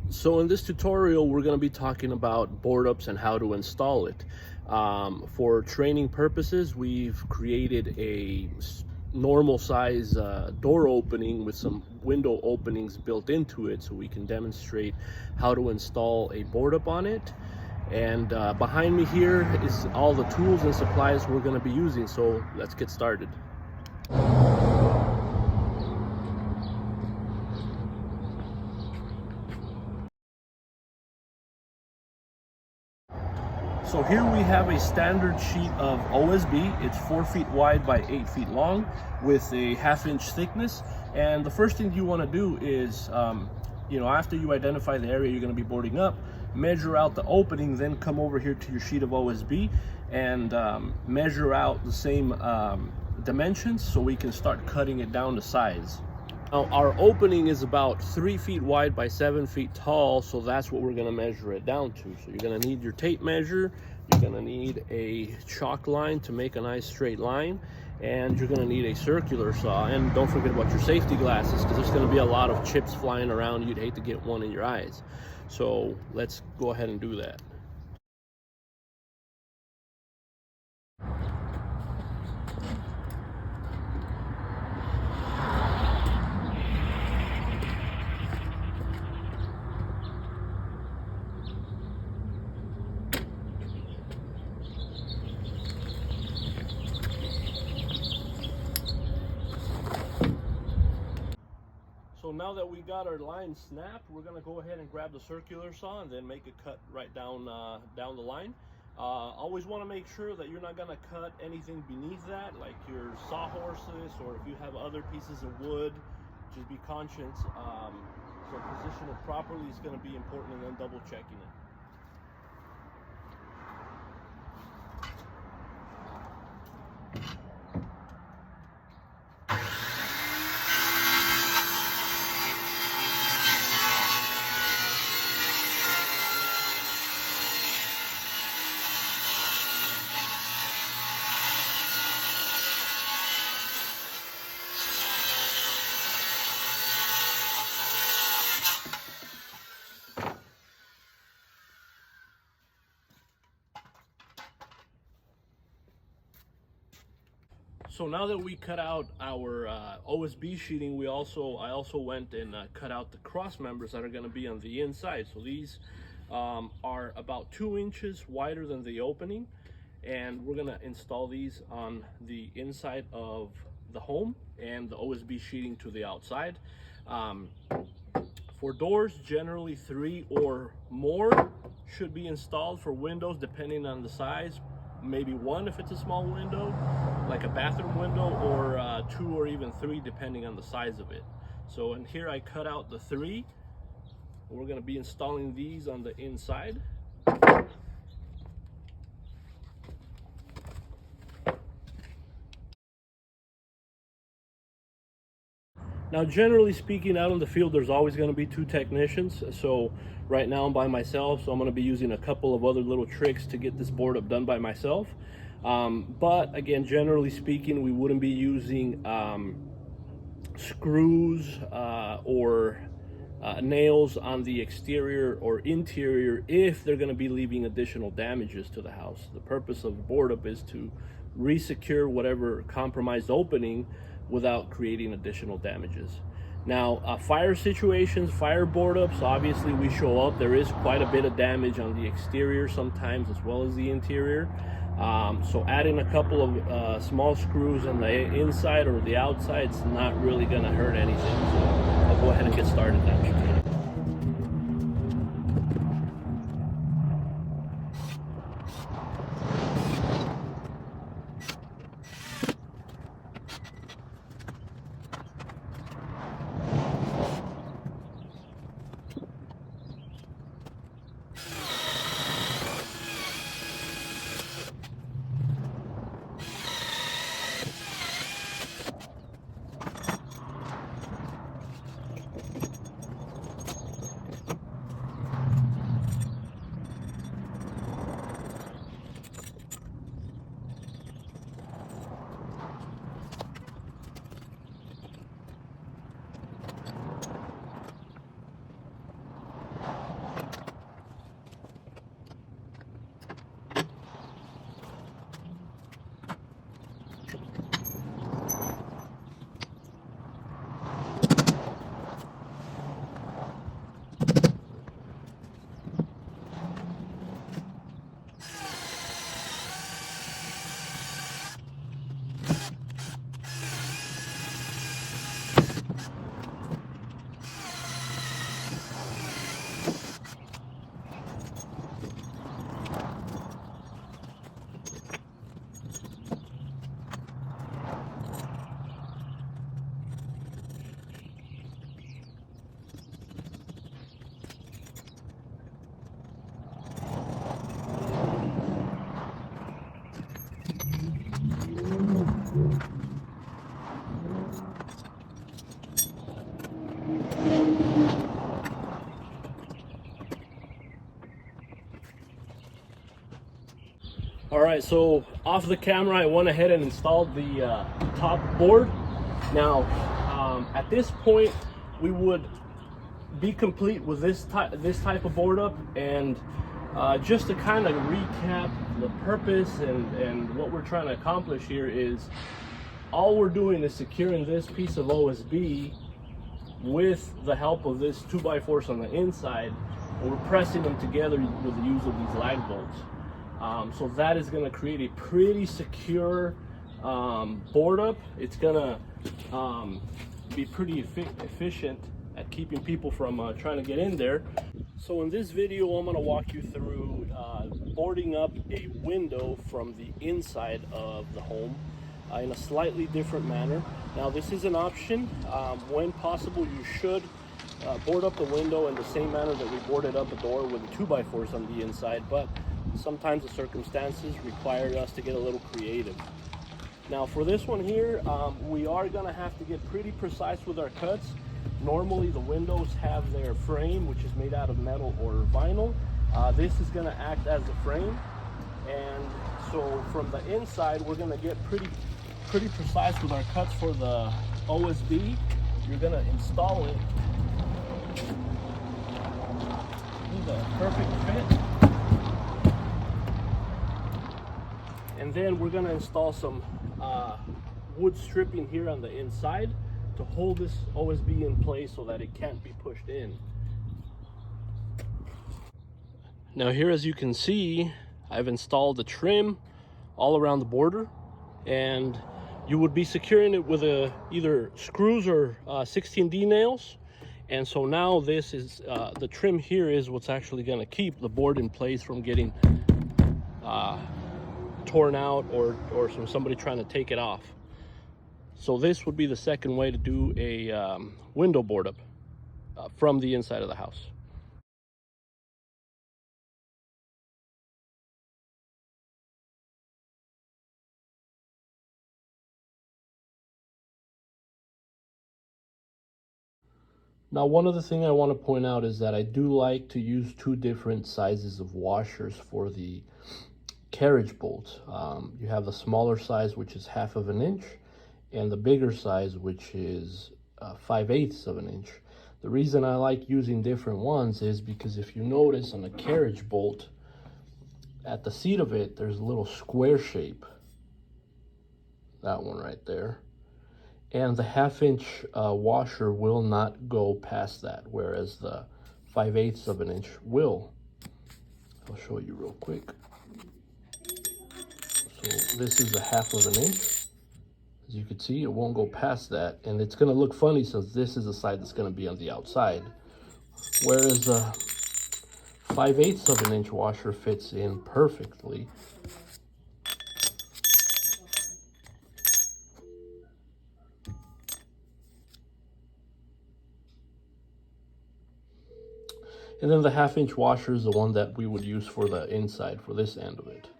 So in this tutorial, we're going to be talking about board ups and how to install it. For training purposes, we've created a normal size door opening with some window openings built into it so we can demonstrate how to install a board up on it. And behind me here is all the tools and supplies we're going to be using. So let's get started. So here we have a standard sheet of OSB. It's 4 feet wide by 8 feet long with a 1/2 inch thickness. And the first thing you want to do is, after you identify the area you're going to be boarding up, measure out the opening, then come over here to your sheet of OSB and measure out the same dimensions so we can start cutting it down to size. Now, our opening is about 3 feet wide by 7 feet tall, so that's what we're going to measure it down to. So you're going to need your tape measure, you're going to need a chalk line to make a nice straight line, and you're going to need a circular saw. And don't forget about your safety glasses, because there's going to be a lot of chips flying around. You'd hate to get one in your eyes. So let's go ahead and do that. So now that we got our line snapped, we're gonna go ahead and grab the circular saw and then make a cut right down the line. Always want to make sure that you're not gonna cut anything beneath that, like your sawhorses, or if you have other pieces of wood, just be conscious. So position it properly is gonna be important, and then double checking it. So now that we cut out our OSB sheeting, I also went and cut out the cross members that are going to be on the inside. So these are about 2 inches wider than the opening, and we're going to install these on the inside of the home and the OSB sheeting to the outside. For doors, generally 3 or more should be installed. For windows, depending on the size, maybe 1 if it's a small window, like a bathroom window, or 2 or even 3 depending on the size of it. So in here I cut out the 3. We're going to be installing these on the inside. Now, generally speaking, out in the field, there's always going to be 2 technicians. So right now I'm by myself, so I'm going to be using a couple of other little tricks to get this board up done by myself. But again, generally speaking, we wouldn't be using screws or nails on the exterior or interior if they're going to be leaving additional damages to the house. The purpose of the board up is to re-secure whatever compromised opening without creating additional damages. Now, fire situations, fire board ups, obviously we show up. There is quite a bit of damage on the exterior sometimes as well as the interior. So adding a couple of small screws on the inside or the outside is not really going to hurt anything. So I'll go ahead and get started now. All right, so off the camera, I went ahead and installed the top board. Now, at this point, we would be complete with this type of board up, and just to kind of recap the purpose and what we're trying to accomplish here is all we're doing is securing this piece of OSB with the help of this 2x4 on the inside, and we're pressing them together with the use of these lag bolts. So that is going to create a pretty secure board up. It's going to be pretty efficient at keeping people from trying to get in there. So in this video, I'm going to walk you through boarding up a window from the inside of the home in a slightly different manner. Now this is an option. When possible, you should board up the window in the same manner that we boarded up a door with the 2x4s on the inside, but sometimes the circumstances require us to get a little creative. Now for this one here, we are going to have to get pretty precise with our cuts. Normally the windows have their frame, which is made out of metal or vinyl. This is going to act as the frame, and so from the inside we're going to get pretty precise with our cuts for the OSB. You're going to install it with a perfect fit, and then we're going to install some wood stripping here on the inside to hold this OSB in place so that it can't be pushed in. Now here, as you can see, I've installed the trim all around the border, and you would be securing it with either screws or 16D nails. And so now this is the trim here is what's actually going to keep the board in place from getting torn out or from somebody trying to take it off. So this would be the second way to do a window board up from the inside of the house. Now, one other thing I want to point out is that I do like to use two different sizes of washers for the carriage bolts. You have the smaller size, which is 1/2 inch, and the bigger size, which is 5/8 of an inch. The reason I like using different ones is because if you notice on a carriage bolt, at the seat of it, there's a little square shape. That one right there. And the 1/2 inch washer will not go past that, whereas the 5/8 of an inch will. I'll show you real quick. So this is a 1/2 of an inch. As you can see, it won't go past that, and it's going to look funny since this is the side that's going to be on the outside, whereas the 5/8 of an inch washer fits in perfectly. And then the 1/2 inch washer is the one that we would use for the inside, for this end of it.